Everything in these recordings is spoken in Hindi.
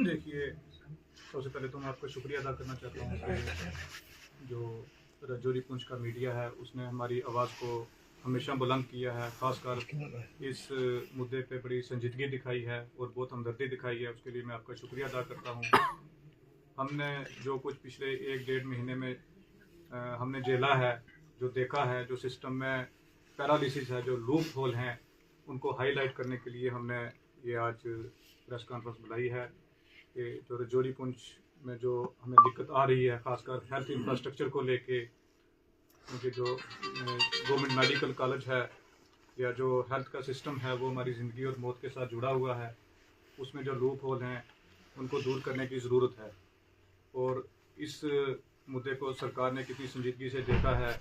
देखिए, सबसे पहले तो मैं आपका शुक्रिया अदा करना चाहता हूँ कि जो रजौरी पुंछ का मीडिया है उसने हमारी आवाज़ को हमेशा बुलंद किया है। ख़ासकर इस मुद्दे पे बड़ी संजीदगी दिखाई है और बहुत हमदर्दी दिखाई है, उसके लिए मैं आपका शुक्रिया अदा करता हूँ। हमने जो कुछ पिछले 1-1.5 महीने में हमने झेला है, जो देखा है, जो सिस्टम में पैरालिसिस है, जो लूप होल हैं, उनको हाईलाइट करने के लिए हमने ये आज प्रेस कॉन्फ्रेंस बुलाई है कि जो रजौरी पुंछ में जो हमें दिक्कत आ रही है, ख़ासकर हेल्थ इंफ्रास्ट्रक्चर को लेके, क्योंकि जो गवर्नमेंट मेडिकल कॉलेज है या जो हेल्थ का सिस्टम है वो हमारी ज़िंदगी और मौत के साथ जुड़ा हुआ है, उसमें जो लूप होल हैं उनको दूर करने की ज़रूरत है। और इस मुद्दे को सरकार ने कितनी संजीदगी से देखा है,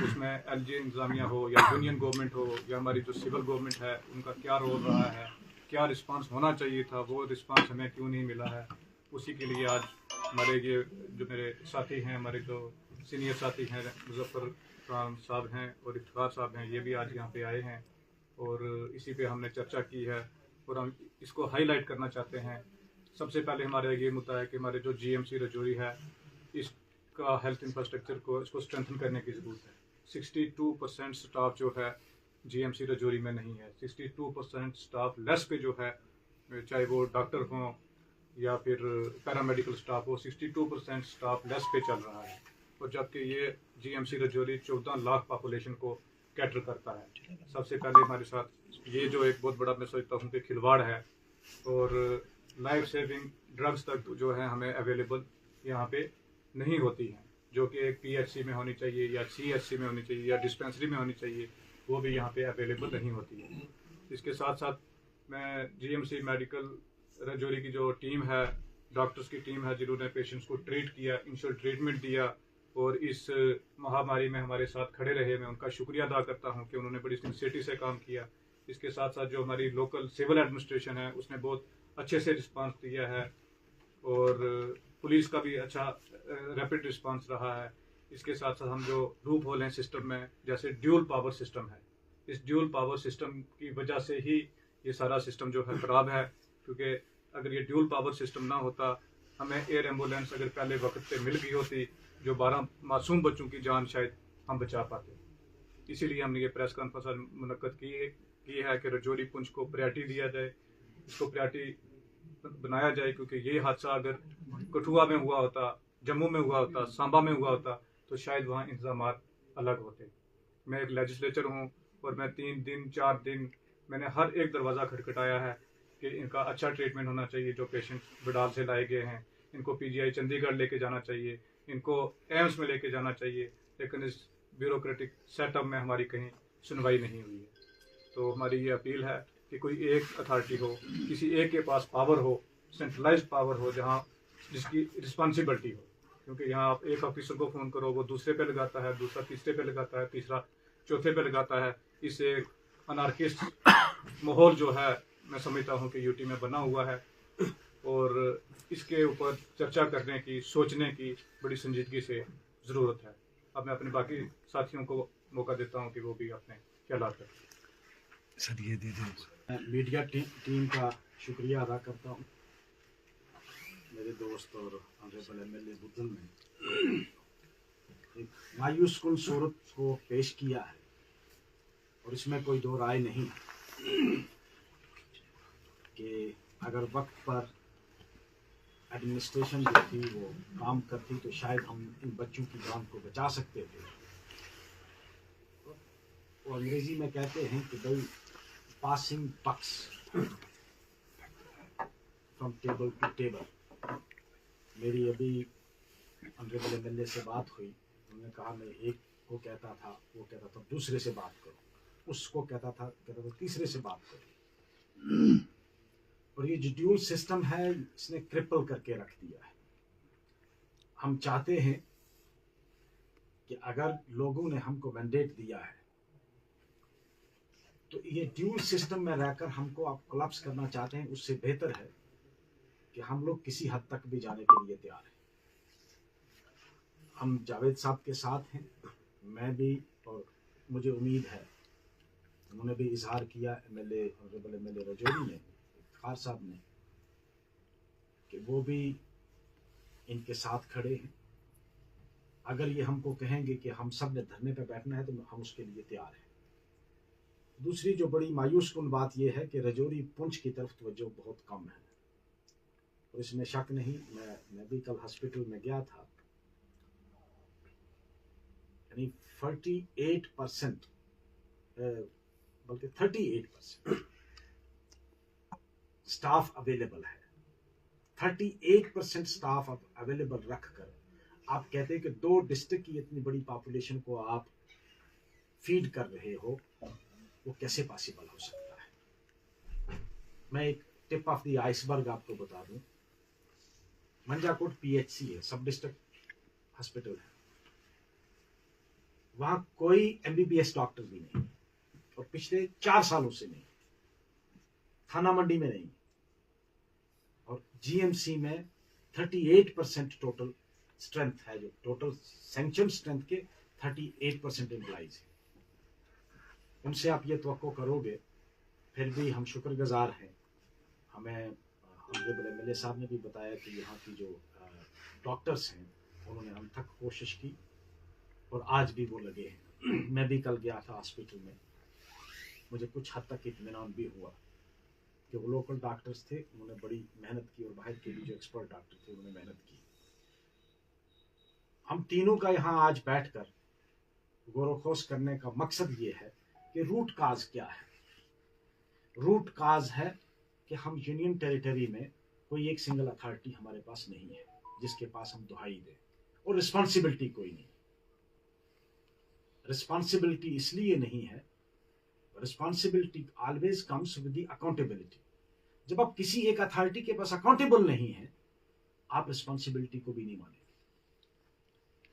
उसमें एलजी इंतज़ामिया हो या यूनियन गवर्नमेंट हो या हमारी जो सिविल गवर्नमेंट है, उनका क्या रोल रहा है, क्या रिस्पांस होना चाहिए था, वो रिस्पांस हमें क्यों नहीं मिला है। उसी के लिए आज हमारे ये जो मेरे साथी हैं, हमारे जो सीनियर साथी हैं, मुजफ्फर खान साहब हैं और इफ्तिखार साहब हैं, ये भी आज यहाँ पे आए हैं और इसी पे हमने चर्चा की है और हम इसको हाईलाइट करना चाहते हैं। सबसे पहले हमारा ये मुद्दा है कि हमारे जो जीएमसी रजौरी है, इसका हेल्थ इंफ्रास्ट्रक्चर को इसको स्ट्रेंथन करने की ज़रूरत है। 62% स्टाफ जो है जीएमसी रजौरी में नहीं है। 62% स्टाफ लेस पे जो है, चाहे वो डॉक्टर हों या फिर पैरामेडिकल स्टाफ हो, 62% स्टाफ लेस पे चल रहा है। और जबकि ये जीएमसी रजौरी 14 लाख पॉपुलेशन को कैटर करता है। सबसे पहले हमारे साथ ये जो एक बहुत बड़ा मैं सोचता हूँ कि खिलवाड़ है और लाइफ सेविंग ड्रग्स तक जो है हमें अवेलेबल यहाँ पे नहीं होती हैं, जो कि एक पीएचसी में होनी चाहिए या सीएचसी में होनी चाहिए या डिस्पेंसरी में होनी चाहिए, वो भी यहाँ पे अवेलेबल नहीं होती है। इसके साथ साथ मैं जीएमसी मेडिकल रजौरी की जो टीम है, डॉक्टर्स की टीम है जिन्होंने पेशेंट्स को ट्रीट किया, इनिशियल ट्रीटमेंट दिया और इस महामारी में हमारे साथ खड़े रहे, मैं उनका शुक्रिया अदा करता हूँ कि उन्होंने बड़ी सिंसियरिटी से काम किया। इसके साथ साथ जो हमारी लोकल सिविल एडमिनिस्ट्रेशन है उसने बहुत अच्छे से रिस्पांस दिया है और पुलिस का भी अच्छा रैपिड रिस्पांस रहा है। इसके साथ साथ हम जो लूप होल हैं सिस्टम में, जैसे ड्यूल पावर सिस्टम है, इस ड्यूल पावर सिस्टम की वजह से ही ये सारा सिस्टम जो है ख़राब है, क्योंकि अगर ये ड्यूल पावर सिस्टम ना होता, हमें एयर एम्बुलेंस अगर पहले वक्त पे मिल गई होती, जो 12 मासूम बच्चों की जान शायद हम बचा पाते। इसीलिए हमने ये प्रेस कॉन्फ्रेंस मुनक्कद की है कि रजौरी पुंछ को प्रायोरिटी दिया जाए, इसको प्रायोरिटी बनाया जाए, क्योंकि ये हादसा अगर कठुआ में हुआ होता, जम्मू में हुआ होता, सांबा में हुआ होता, तो शायद वहाँ इंतजाम अलग होते। मैं एक लेजिस्लेचर हूँ और मैं 3 दिन 4 दिन मैंने हर एक दरवाज़ा खटखटाया है कि इनका अच्छा ट्रीटमेंट होना चाहिए। जो पेशेंट बडाल से लाए गए हैं, इनको पीजीआई चंडीगढ़ लेके जाना चाहिए, इनको एम्स में लेके जाना चाहिए, लेकिन इस ब्यूरोक्रेटिक सेटअप में हमारी कहीं सुनवाई नहीं हुई है। तो हमारी ये अपील है कि कोई एक अथॉरिटी हो, किसी एक के पास पावर हो, सेंट्रलाइज्ड पावर हो, जहाँ जिसकी रिस्पॉन्सिबिलिटी हो, क्योंकि यहाँ आप एक ऑफिसर को फ़ोन करो, वो दूसरे पे लगाता है, दूसरा तीसरे पे लगाता है, तीसरा चौथे पे लगाता है। इससे अनार्किस्ट माहौल जो है मैं समझता हूँ कि यूटी में बना हुआ है और इसके ऊपर चर्चा करने की, सोचने की बड़ी संजीदगी से ज़रूरत है। अब मैं अपने बाकी साथियों को मौका देता हूँ कि वो भी अपने ख्यालात करें। सर ये दे दें। मीडिया टीम का शुक्रिया अदा करता हूँ। मेरे दोस्त और ऑनरेबल एमएलए बुद्धन ने एक मायूस कुल सूरत को पेश किया है और इसमें कोई दो राय नहीं है कि अगर वक्त पर एडमिनिस्ट्रेशन जो थी वो काम करती तो शायद हम इन बच्चों की जान को बचा सकते थे। वो अंग्रेजी में कहते हैं कि भाई passing bucks from table to table. मेरी अभी ऑनरेबल एमएलए से बात हुई, उन्होंने कहा मैं एक को कहता था, वो कहता था दूसरे से बात करो, उसको कहता था तीसरे से बात करो। और ये जो ड्यूल सिस्टम है इसने क्रिपल करके रख दिया है। हम चाहते हैं कि अगर लोगों ने हमको मैंडेट दिया है तो ये ड्यूल सिस्टम में रहकर हमको आप कोलैप्स करना चाहते हैं, उससे बेहतर है कि हम लोग किसी हद तक भी जाने के लिए तैयार हैं। हम जावेद साहब के साथ हैं, मैं भी, और मुझे उम्मीद है उन्होंने भी इजहार किया, ऑनरेबल एमएलए रजौरी ने, इफ्तिखार साहब ने, कि कि वो भी इनके साथ खड़े हैं। अगर ये हमको कहेंगे कि हम सब ने धरने पर बैठना है तो हम उसके लिए तैयार हैं। दूसरी जो बड़ी मायूस कुन बात यह है कि रजौरी पुंछ की तरफ तवज्जो बहुत कम है, और इसमें शक नहीं। मैं भी कल हॉस्पिटल में गया था, यानी 48% बल्कि 38% स्टाफ अवेलेबल है। 38% स्टाफ अवेलेबल रखकर आप कहते हैं कि 2 डिस्ट्रिक्ट की इतनी बड़ी पॉपुलेशन को आप फीड कर रहे हो, वो कैसे पॉसिबल हो सकता है। मैं एक टिप ऑफ द आइसबर्ग आपको बता दूं। मंजाकोट पीएचसी है, सब डिस्ट्रिक्ट हॉस्पिटल है, वहां कोई एमबीबीएस डॉक्टर भी नहीं, और पिछले 4 सालों से नहीं। थाना मंडी में नहीं, और जीएमसी में 38% टोटल स्ट्रेंथ है, जो टोटल सैंक्शन स्ट्रेंथ के 38% एम्प्लॉइज है। उनसे आप ये तवक्को करोगे, फिर भी हम शुक्रगुजार हैं। हमें एमएलए साहब ने भी बताया कि यहाँ की जो डॉक्टर्स हैं उन्होंने हम तक कोशिश की, और आज भी वो लगे हैं। मैं भी कल गया था हॉस्पिटल में, मुझे कुछ हद तक इत्मीनान भी हुआ कि वो लोकल डॉक्टर्स थे, उन्होंने बड़ी मेहनत की, और बाहर के भी जो एक्सपर्ट डॉक्टर थे उन्होंने मेहनत की। हम तीनों का यहाँ आज बैठकर गौरवखोज करने का मकसद ये है कि रूट काज क्या है। रूट काज है कि हम यूनियन टेरिटरी में कोई एक सिंगल अथॉरिटी हमारे पास नहीं है जिसके पास हम दुहाई दें, और रिस्पॉन्सिबिलिटी कोई नहीं। रिस्पॉन्सिबिलिटी इसलिए नहीं है, responsibility always comes with the accountability. जब आप किसी एक अथॉरिटी के पास अकाउंटेबल नहीं है, आप रिस्पॉन्सिबिलिटी को भी नहीं मानेंगे।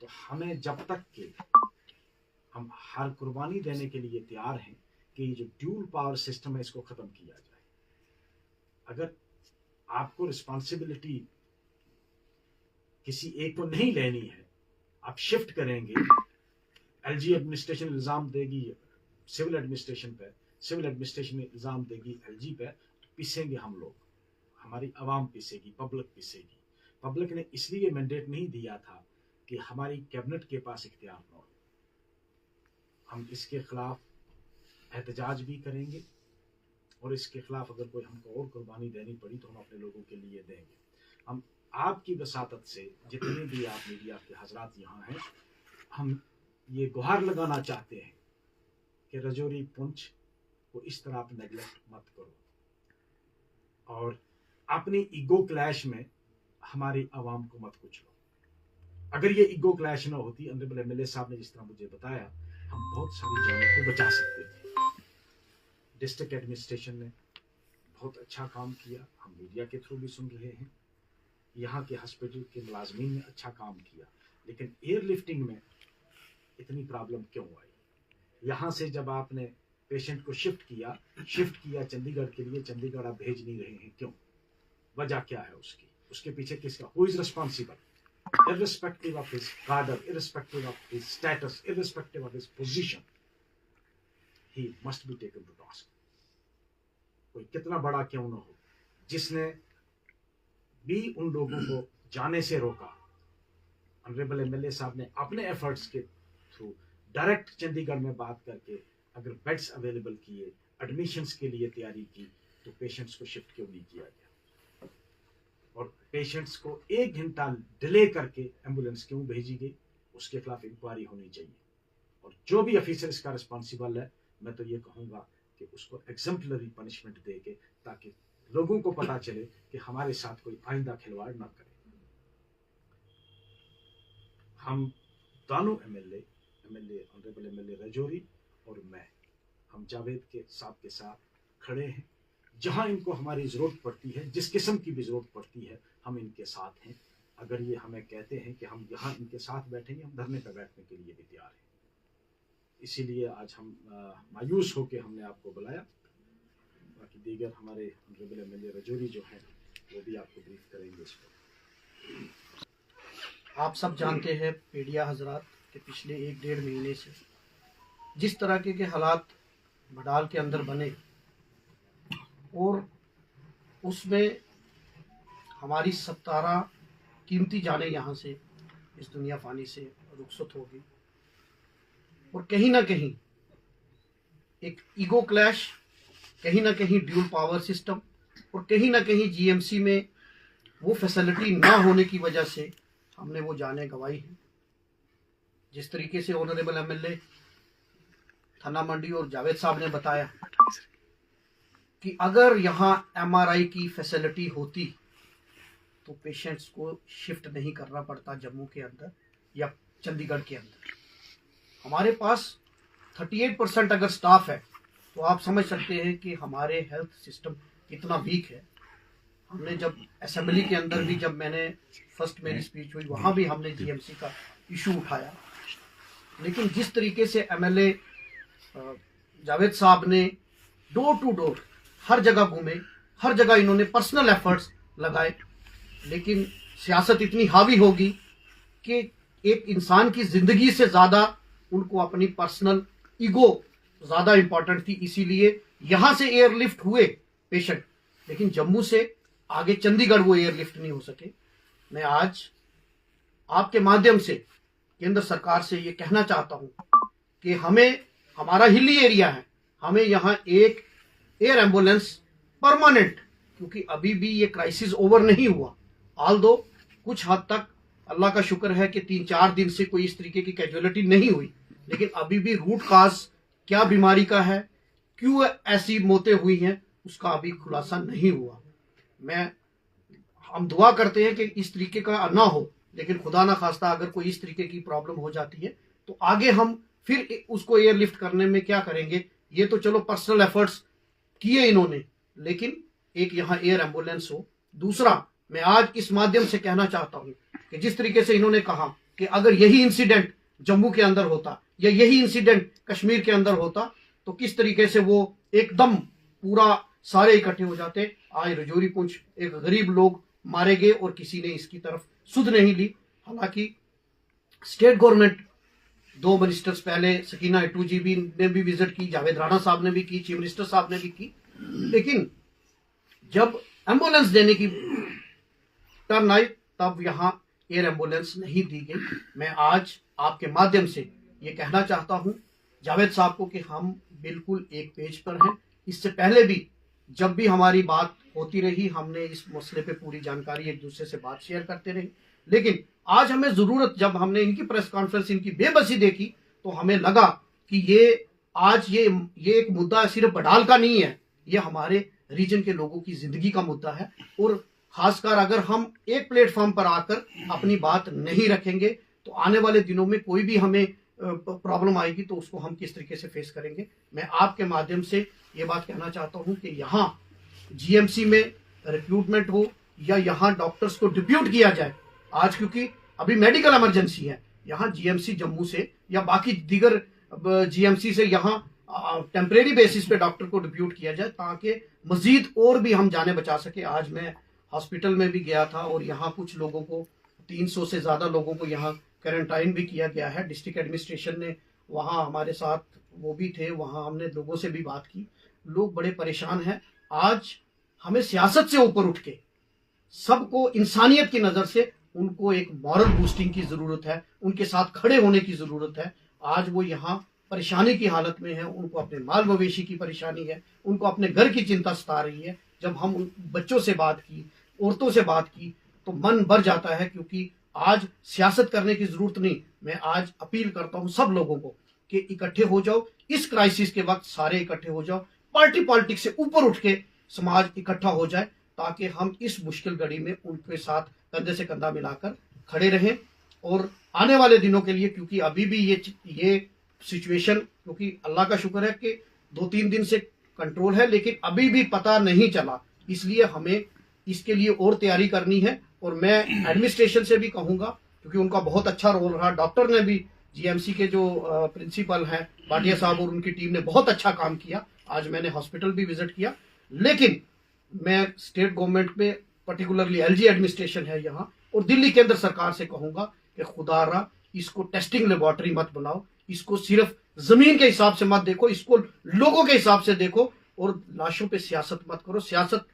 तो हमें जब तक के हम हर कुर्बानी देने के लिए तैयार हैं कि ये जो ड्यूल पावर सिस्टम है इसको खत्म किया जाए। अगर आपको रिस्पॉन्सिबिलिटी किसी एक को नहीं लेनी है, आप शिफ्ट करेंगे। एलजी एडमिनिस्ट्रेशन इल्जाम देगी सिविल एडमिनिस्ट्रेशन पे, सिविल एडमिनिस्ट्रेशन इल्जाम देगी एलजी पे, तो पिसेंगे हम लोग, हमारी आवाम पिसेगी, पब्लिक पिसेगी। पब्लिक ने इसलिए मैंडेट नहीं दिया था कि हमारी कैबिनेट के पास इख्तियार न हो। हम इसके खिलाफ एहतजाज भी करेंगे, और इसके खिलाफ अगर कोई हमको और कुर्बानी देनी पड़ी तो हम अपने लोगों के लिए देंगे। हम आपकी वसातत से, जितने भी आप मीडिया के हजरात यहाँ हैं, हम ये गुहार लगाना चाहते हैं कि रजौरी पुंछ को इस तरह आप नेगलेक्ट मत करो, और अपनी ईगो क्लैश में हमारी आवाम को मत कुचलो। अगर ये ईगो क्लैश ना होती, ऑनरेबल एमएलए साहब ने जिस तरह मुझे बताया, हम बहुत सारी जानों को बचा सकते थे। डिस्ट्रिक्ट एडमिनिस्ट्रेशन ने बहुत अच्छा काम किया, हम मीडिया के थ्रू भी सुन रहे हैं। यहाँ के हॉस्पिटल के मुलाजमीन ने अच्छा काम किया, लेकिन एयरलिफ्टिंग में इतनी प्रॉब्लम क्यों आई? यहाँ से जब आपने पेशेंट को शिफ्ट किया चंडीगढ़ के लिए, चंडीगढ़ आप भेज नहीं रहे हैं, क्यों? वजह क्या है उसकी? उसके पीछे किसका? Who is responsible? irrespective of his cadre, irrespective of his status, irrespective of his position, he must be taken to task. कोई कितना बड़ा क्यों ना हो, जिसने भी उन लोगों को जाने से रोका। ऑनरेबल एमएलए साहब ने अपने एफर्ट्स के थ्रू डायरेक्ट चंडीगढ़ में बात करके अगर बेड्स अवेलेबल किए, एडमिशंस के लिए तैयारी की, तो पेशेंट्स को शिफ्ट क्यों नहीं किया गया? और पेशेंट्स को 1 घंटा डिले करके एम्बुलेंस क्यों भेजी गई? उसके खिलाफ इंक्वायरी होनी चाहिए, और जो भी ऑफिसर इसका रिस्पॉन्सिबल है, मैं तो ये कहूँगा कि उसको एग्जम्पलरी पनिशमेंट दे के, ताकि लोगों को पता चले कि हमारे साथ कोई आइंदा खिलवाड़ ना करे। हम दोनों एमएलए ऑनरेबल एमएलए रजौरी और मैं, हम जावेद के साहब के साथ खड़े हैं। जहां इनको हमारी ज़रूरत पड़ती है, जिस किस्म की भी ज़रूरत पड़ती है, हम इनके साथ हैं। अगर ये हमें कहते हैं कि हम यहाँ इनके साथ बैठेंगे, हम धरने पर बैठने के लिए भी तैयार हैं। इसीलिए आज हम मायूस होकर हमने आपको बुलाया। बाकी दीगर हमारे ऑनरेबल एमएलए रजौरी जो हैं, वो भी आपको ब्रीफ करेंगे इस पर। आप सब जानते हैं मीडिया हजरात के पिछले 1-1.5 महीने से जिस तरह के हालात बडाल के अंदर बने, और उसमें हमारी 17 कीमती जाने यहाँ से इस दुनिया फानी से रुखसत होगी। और कहीं ना कहीं एक ईगो क्लैश, कहीं ना कहीं ड्यूल पावर सिस्टम, और कहीं ना कहीं जीएमसी में वो फैसिलिटी ना होने की वजह से हमने वो जानें गंवाई हैं। जिस तरीके से ऑनरेबल एमएलए थाना मंडी और जावेद साहब ने बताया कि अगर यहाँ एमआरआई की फैसिलिटी होती तो पेशेंट्स को शिफ्ट नहीं करना पड़ता जम्मू के अंदर या चंडीगढ़ के अंदर। हमारे पास 38% अगर स्टाफ है तो आप समझ सकते हैं कि हमारे हेल्थ सिस्टम कितना वीक है। हमने जब असेंबली के अंदर भी, जब मैंने फर्स्ट मेरी स्पीच हुई, वहाँ भी हमने जीएमसी का इशू उठाया। लेकिन जिस तरीके से एमएलए जावेद साहब ने डोर टू डोर हर जगह घूमे, हर जगह इन्होंने पर्सनल एफर्ट्स लगाए, लेकिन सियासत इतनी हावी होगी कि एक इंसान की जिंदगी से ज्यादा उनको अपनी पर्सनल ईगो ज्यादा इंपॉर्टेंट थी। इसीलिए यहां से एयरलिफ्ट हुए पेशेंट, लेकिन जम्मू से आगे चंडीगढ़ वो एयरलिफ्ट नहीं हो सके। मैं आज आपके माध्यम से केंद्र सरकार से ये कहना चाहता हूं कि हमें, हमारा हिली एरिया है, हमें यहाँ एक एयर एम्बुलेंस परमानेंट, क्योंकि अभी भी ये क्राइसिस ओवर नहीं हुआ। ऑल दो कुछ हद तक अल्लाह का शुक्र है कि 3-4 दिन से कोई इस तरीके की कैजुअलिटी नहीं हुई, लेकिन अभी भी रूट काज क्या बीमारी का है, क्यों ऐसी मौतें हुई हैं, उसका अभी खुलासा नहीं हुआ। हम दुआ करते हैं कि इस तरीके का ना हो, लेकिन खुदा ना खास्ता अगर कोई इस तरीके की प्रॉब्लम हो जाती है तो आगे हम फिर उसको एयरलिफ्ट करने में क्या करेंगे। ये तो चलो पर्सनल एफर्ट्स किए इन्होंने, लेकिन एक यहाँ एयर एम्बुलेंस हो। दूसरा, मैं आज इस माध्यम से कहना चाहता हूं कि जिस तरीके से इन्होंने कहा कि अगर यही इंसिडेंट जम्मू के अंदर होता या यही इंसिडेंट कश्मीर के अंदर होता तो किस तरीके से वो एकदम पूरा सारे इकट्ठे हो जाते। आज रजौरी पुंछ एक गरीब लोग मारे गए और किसी ने इसकी तरफ सुध नहीं ली। हालांकि स्टेट गवर्नमेंट 2 मिनिस्टर्स पहले, सकीना इटू जी भी ने भी विजिट की, जावेद राणा साहब ने भी की, चीफ मिनिस्टर साहब ने भी की, लेकिन जब एम्बुलेंस देने की टर्न आई तब यहाँ एयर एम्बुलेंस नहीं दी गई। मैं आज आपके माध्यम से ये कहना चाहता हूं जावेद साहब को कि हम बिल्कुल एक पेज पर हैं। इससे पहले भी जब भी हमारी बात होती रही, हमने इस मसले पे पूरी जानकारी एक दूसरे से बात शेयर करते रहे, लेकिन आज हमें जरूरत, जब हमने इनकी प्रेस कॉन्फ्रेंस, इनकी बेबसी देखी तो हमें लगा कि ये आज ये एक मुद्दा सिर्फ बडाल का नहीं है, ये हमारे रीजन के लोगों की जिंदगी का मुद्दा है। और खासकर अगर हम एक प्लेटफॉर्म पर आकर अपनी बात नहीं रखेंगे तो आने वाले दिनों में कोई भी हमें प्रॉब्लम आएगी तो उसको हम किस तरीके से फेस करेंगे। मैं आपके माध्यम से ये बात कहना चाहता हूं कि यहाँ जीएमसी में रिक्रूटमेंट हो या यहाँ डॉक्टर्स को डिप्यूट किया जाए आज, क्योंकि अभी मेडिकल इमरजेंसी है, यहाँ जीएमसी जम्मू से या बाकी दीगर जीएमसी से यहाँ टेम्परेरी बेसिस पे डॉक्टर को डिप्यूट किया जाए ताकि मजीद और भी हम जाने बचा सके। आज मैं हॉस्पिटल में भी गया था और यहाँ कुछ लोगों को, 300 से ज्यादा लोगों को यहाँ क्वारंटाइन भी किया गया है। डिस्ट्रिक्ट एडमिनिस्ट्रेशन ने वहाँ हमारे साथ वो भी थे, वहाँ हमने लोगों से भी बात की, लोग बड़े परेशान हैं। आज हमें सियासत से ऊपर उठ के सबको इंसानियत की नजर से उनको एक मॉरल बूस्टिंग की जरूरत है, उनके साथ खड़े होने की जरूरत है। आज वो यहाँ परेशानी की हालत में है, उनको अपने माल मवेशी की परेशानी है, उनको अपने घर की चिंता सता रही है। जब हम उन बच्चों से बात की, औरतों से बात की तो मन भर जाता है, क्योंकि आज सियासत करने की जरूरत नहीं। मैं आज अपील करता हूं सब लोगों को कि इकट्ठे हो जाओ, इस क्राइसिस के वक्त सारे इकट्ठे हो जाओ, पार्टी पॉलिटिक्स से ऊपर उठ के समाज इकट्ठा हो जाए ताकि हम इस मुश्किल घड़ी में उनके साथ कंधे से कंधा मिलाकर खड़े रहें। और आने वाले दिनों के लिए, क्योंकि अभी भी ये सिचुएशन, क्योंकि अल्लाह का शुक्र है कि 2-3 दिन से कंट्रोल है, लेकिन अभी भी पता नहीं चला, इसलिए हमें इसके लिए और तैयारी करनी है। और मैं एडमिनिस्ट्रेशन से भी कहूंगा, क्योंकि उनका बहुत अच्छा रोल रहा, डॉक्टर ने भी, जीएमसी के जो प्रिंसिपल हैं भाटिया साहब और उनकी टीम ने बहुत अच्छा काम किया। आज मैंने हॉस्पिटल भी विजिट किया, लेकिन मैं स्टेट गवर्नमेंट पे, पर्टिकुलरली एलजी एडमिनिस्ट्रेशन है यहाँ, और दिल्ली केंद्र सरकार से कहूंगा कि खुदारा इसको टेस्टिंग लेबोरेटरी मत बनाओ, इसको सिर्फ जमीन के हिसाब से मत देखो, इसको लोगों के हिसाब से देखो, और लाशों पे सियासत मत करो। सियासत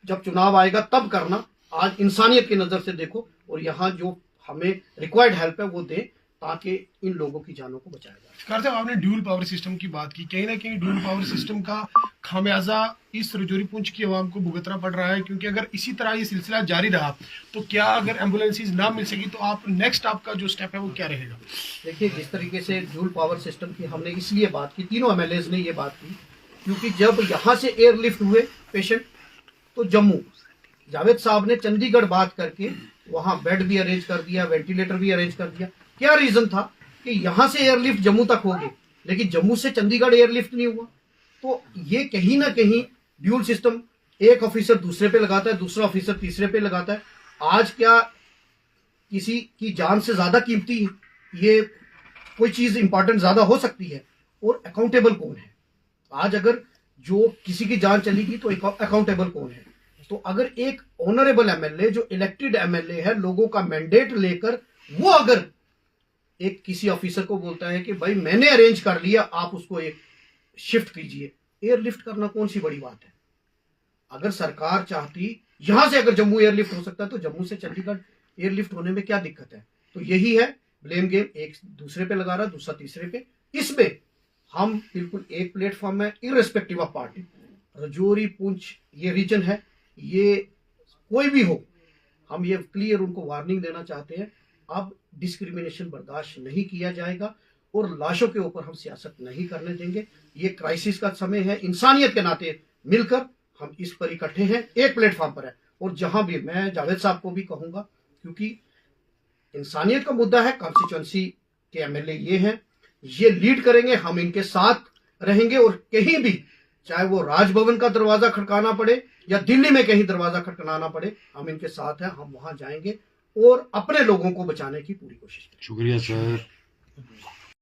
जब चुनाव आएगा तब करना, आज इंसानियत की नजर से देखो और यहाँ जो हमें रिक्वायर्ड हेल्प है वो दें ताकि इन लोगों की जानों को बचाया जाए। सरकार साहब, आपने ड्यूल पावर सिस्टम की बात की, कहीं ना कहीं ड्यूल पावर सिस्टम का खामियाजा इस रजौरी पुंछ की आवाम को भुगतना पड़ रहा है, क्योंकि अगर इसी तरह ये सिलसिला जारी रहा तो क्या अगर एम्बुलेंसेज ना मिल सकी तो आप नेक्स्ट आपका जो स्टेप है वो क्या रहेगा? देखिए, जिस तरीके से ड्यूल पावर सिस्टम की हमने इसलिए बात की, तीनों एमएलएज ने ये बात की, क्योंकि जब यहाँ से एयरलिफ्ट हुए पेशेंट तो जम्मू जावेद साहब ने चंडीगढ़ बात करके वहां बेड भी अरेंज कर दिया, वेंटिलेटर भी अरेंज कर दिया। क्या रीजन था कि यहां से एयरलिफ्ट जम्मू तक हो गई, लेकिन जम्मू से चंडीगढ़ एयरलिफ्ट नहीं हुआ। तो ये कहीं ना कहीं ड्यूल सिस्टम, एक ऑफिसर दूसरे पे लगाता है, दूसरा ऑफिसर तीसरे पे लगाता है। आज क्या किसी की जान से ज्यादा कीमती ये कोई चीज इंपॉर्टेंट ज्यादा हो सकती है? और अकाउंटेबल कौन है? आज अगर जो किसी की जान चली गई तो अकाउंटेबल कौन है? तो अगर एक ऑनरेबल एमएलए जो इलेक्टेड एमएलए है, लोगों का मैंडेट लेकर, वो अगर एक किसी ऑफिसर को बोलता है कि भाई मैंने अरेंज कर लिया, आप उसको एक शिफ्ट कीजिए, एयरलिफ्ट करना कौन सी बड़ी बात है? अगर सरकार चाहती, यहां से अगर जम्मू एयरलिफ्ट हो सकता है तो जम्मू से चंडीगढ़ एयरलिफ्ट होने में क्या दिक्कत है? तो यही है ब्लेम गेम, एक दूसरे पे लगा रहा, दूसरा तीसरे पे। इसमें हम बिल्कुल एक प्लेटफॉर्म है, irrespective of party. Rajouri Poonch ये रीजन है, ये कोई भी हो, हम ये क्लियर उनको वार्निंग देना चाहते हैं, अब डिस्क्रिमिनेशन बर्दाश्त नहीं किया जाएगा और लाशों के ऊपर हम सियासत नहीं करने देंगे। ये क्राइसिस का समय है, इंसानियत के नाते मिलकर हम इस पर इकट्ठे हैं, एक प्लेटफॉर्म पर है। और जहां भी, मैं जावेद साहब को भी कहूंगा, क्योंकि इंसानियत का मुद्दा है, कॉन्स्टिट्यूंसी के एमएलए ये हैं, ये लीड करेंगे, हम इनके साथ रहेंगे। और कहीं भी, चाहे वो राजभवन का दरवाजा खटकाना पड़े या दिल्ली में कहीं दरवाजा खटखटाना पड़े, हम इनके साथ हैं, हम वहां जाएंगे और अपने लोगों को बचाने की पूरी कोशिश करेंगे। शुक्रिया सर।